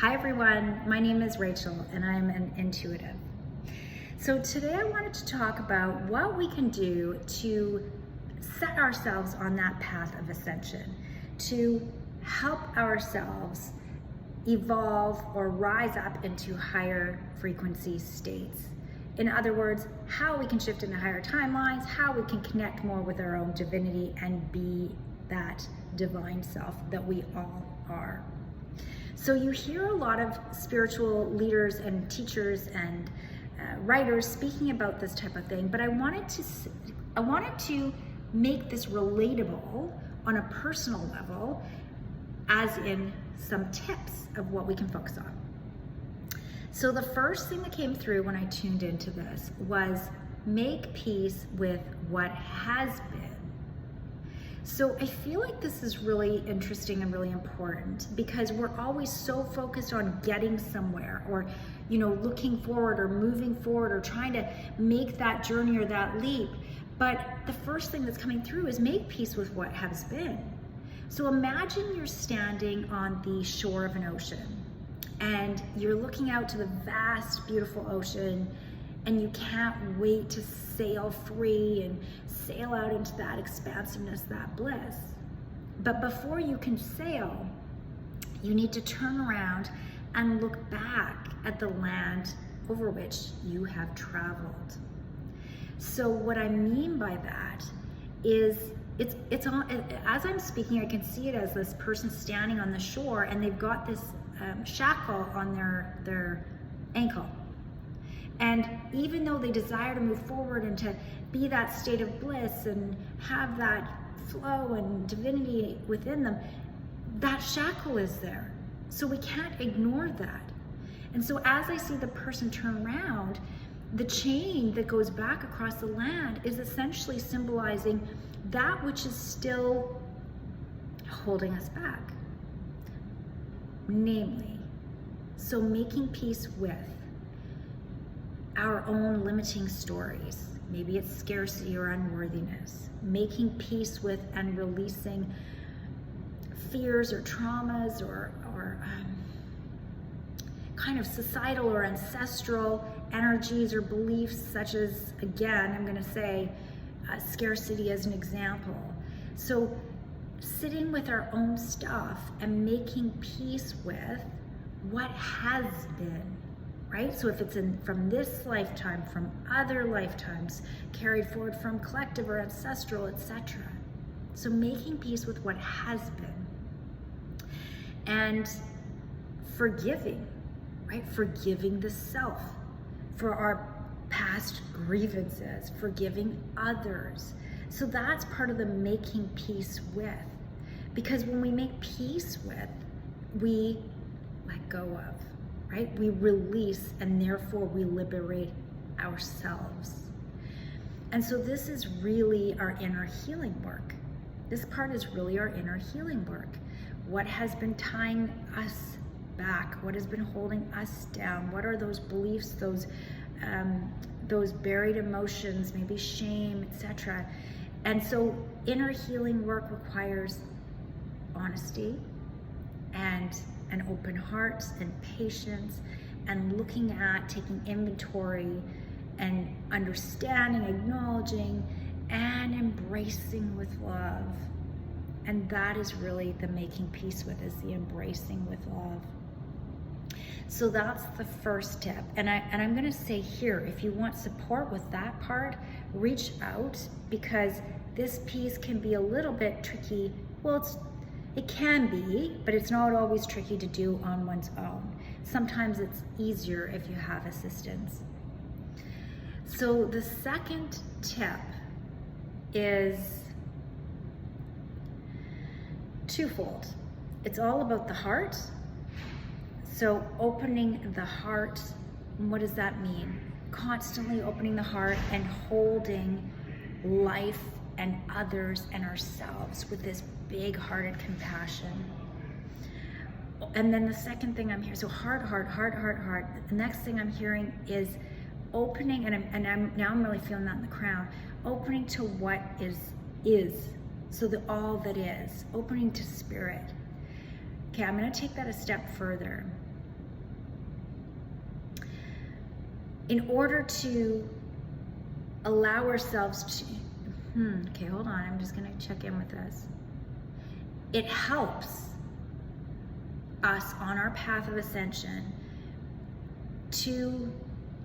Hi everyone, my name is Rachel and I'm an intuitive. So today I wanted to talk about what we can do to set ourselves on that path of ascension, to help ourselves evolve or rise up into higher frequency states. In other words, how we can shift into higher timelines, how we can connect more with our own divinity and be that divine self that we all are. So you hear a lot of spiritual leaders and teachers and writers speaking about this type of thing, but I wanted to make this relatable on a personal level, as in some tips of what we can focus on. So the first thing that came through when I tuned into this was make peace with what has been. So I feel like this is really interesting and really important because we're always so focused on getting somewhere or, looking forward or moving forward or trying to make that journey or that leap. But the first thing that's coming through is make peace with what has been. So imagine you're standing on the shore of an ocean and you're looking out to the vast, beautiful ocean, and you can't wait to sail free and sail out into that expansiveness, that bliss. But before you can sail, you need to turn around and look back at the land over which you have traveled. So what I mean by that is it's on, as I'm speaking, I can see it as this person standing on the shore and they've got this shackle on their ankle. And even though they desire to move forward and to be that state of bliss and have that flow and divinity within them, that shackle is there. So we can't ignore that. And so as I see the person turn around, the chain that goes back across the land is essentially symbolizing that which is still holding us back. Namely, so making peace with our own limiting stories. Maybe it's scarcity or unworthiness. Making peace with and releasing fears or traumas or kind of societal or ancestral energies or beliefs such as, again, I'm going to say scarcity as an example. So sitting with our own stuff and making peace with what has been. Right? So if it's from this lifetime, from other lifetimes, carried forward from collective or ancestral, etc. So making peace with what has been. And forgiving, right? Forgiving the self for our past grievances, forgiving others. So that's part of the making peace with. Because when we make peace with, we let go of. Right? We release and therefore we liberate ourselves. And so this is really our inner healing work. This part is really our inner healing work. What has been tying us back? What has been holding us down? What are those beliefs, those buried emotions, maybe shame, etc. And so inner healing work requires honesty and an open heart and patience and looking at, taking inventory and understanding, acknowledging and embracing with love. And that is really the making peace with, is the embracing with love. So that's the first tip. And I'm going to say here, if you want support with that part, reach out, because this piece can be a little bit tricky. Well, it can be, but it's not always tricky to do on one's own. Sometimes it's easier if you have assistance. So the second tip is twofold. It's all about the heart. So opening the heart, what does that mean? Constantly opening the heart and holding life and others and ourselves with this big-hearted compassion. And then the second thing I'm hearing, so heart. The next thing I'm hearing is opening, and I'm really feeling that in the crown, opening to what is. So the all that is, opening to spirit. Okay, I'm going to take that a step further. in order to allow ourselves to, okay, hold on, I'm just gonna check in with this. It helps us on our path of ascension to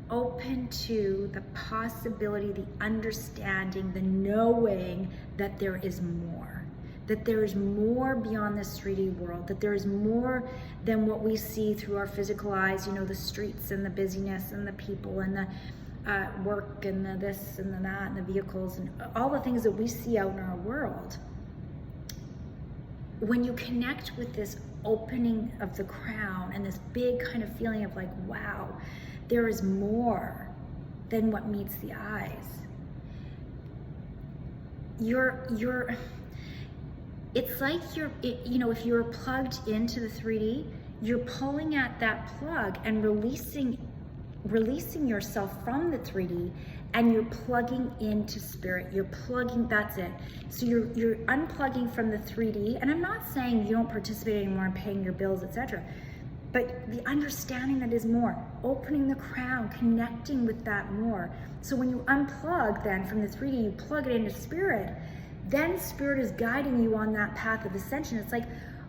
open to the possibility, the understanding, the knowing that there is more. That there is more beyond this 3D world, that there is more than what we see through our physical eyes, you know, the streets and the busyness and the people and the work and the this and the that and the vehicles and all the things that we see out in our world. When you connect with this opening of the crown and this big kind of feeling of like, wow, there is more than what meets the eyes. It's like you know, if you're plugged into the 3D, you're pulling at that plug and releasing yourself from the 3D, and you're plugging into spirit. You're plugging, that's it. So you're unplugging from the 3D, and I'm not saying you don't participate anymore in paying your bills, etc. But the understanding that is more, opening the crown, connecting with that more. So when you unplug then from the 3D, you plug it into spirit, then spirit is guiding you on that path of ascension. It's like,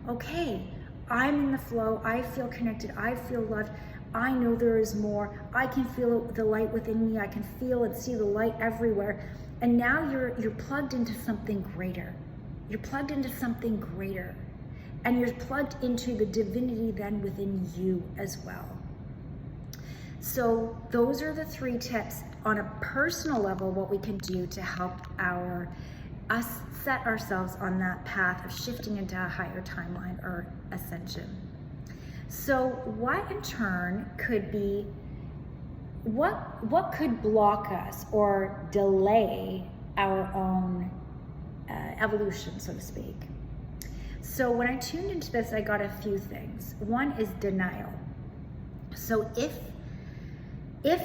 okay, I'm in the flow, I feel connected, I feel loved, I know there is more, I can feel the light within me, I can feel and see the light everywhere. And now you're plugged into something greater. You're plugged into something greater. And you're plugged into the divinity then within you as well. So those are the 3 tips on a personal level, what we can do to help us set ourselves on that path of shifting into a higher timeline or ascension. So what in turn could be, what could block us or delay our own evolution, so to speak? So when I tuned into this, I got a few things. One is denial. So if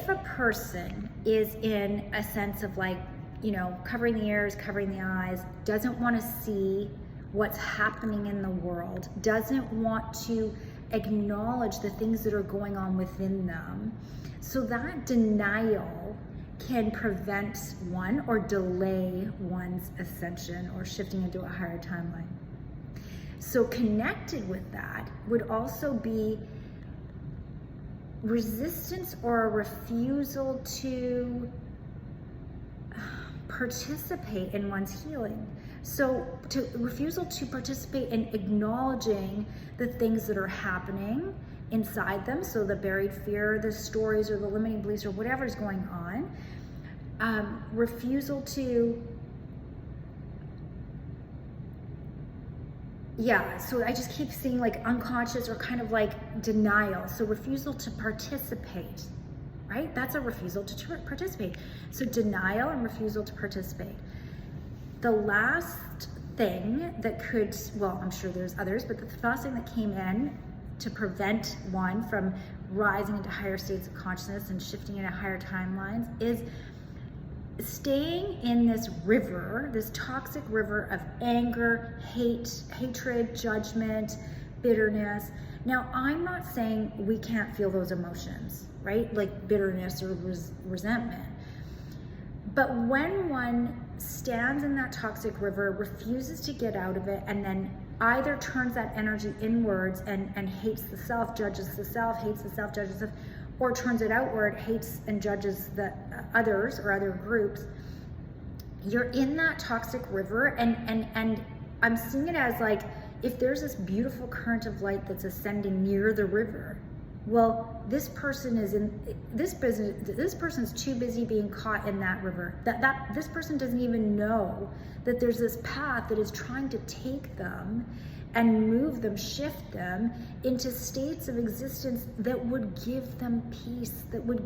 a person is in a sense of like, you know, covering the ears, covering the eyes, doesn't want to see what's happening in the world, doesn't want to acknowledge the things that are going on within them, so that denial can prevent one or delay one's ascension or shifting into a higher timeline. So connected with that would also be resistance or a refusal to participate in one's healing. So refusal to participate in acknowledging the things that are happening inside them, so the buried fear, the stories or the limiting beliefs or whatever's going on. Refusal to, so I just keep seeing like unconscious or kind of like denial. So refusal to participate, right? That's a refusal to participate. So denial and refusal to participate. The last thing that could, well, I'm sure there's others, but the last thing that came in to prevent one from rising into higher states of consciousness and shifting into higher timelines is staying in this river, this toxic river of anger, hatred, judgment, bitterness. Now, I'm not saying we can't feel those emotions, right? Like bitterness or resentment. But when one stands in that toxic river, refuses to get out of it, and then either turns that energy inwards and hates the self, judges the self, hates the self, judges the self, or turns it outward, hates and judges the others or other groups, you're in that toxic river. And I'm seeing it as like, if there's this beautiful current of light that's ascending near the river, well, this person is in this business. This person's too busy being caught in that river. That this person doesn't even know that there's this path that is trying to take them and move them, shift them into states of existence that would give them peace, that would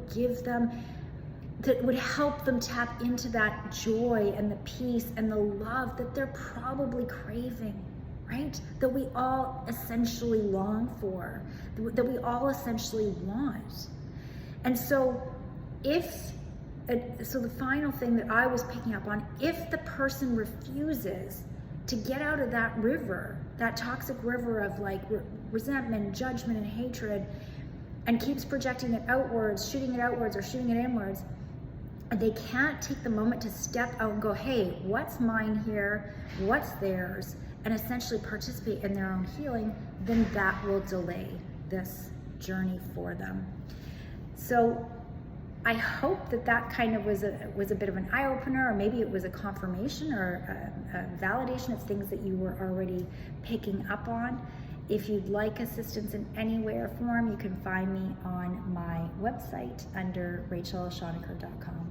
help them tap into that joy and the peace and the love that they're probably craving. Right? That we all essentially long for, that we all essentially want. And so so the final thing that I was picking up on, if the person refuses to get out of that river, that toxic river of like resentment, judgment, and hatred, and keeps projecting it outwards, shooting it outwards or shooting it inwards, they can't take the moment to step out and go, hey, what's mine here? What's theirs? And essentially participate in their own healing, then that will delay this journey for them. So I hope that kind of was a bit of an eye-opener, or maybe it was a confirmation or a validation of things that you were already picking up on. If you'd like assistance in any way or form, you can find me on my website under rachelschonecker.com.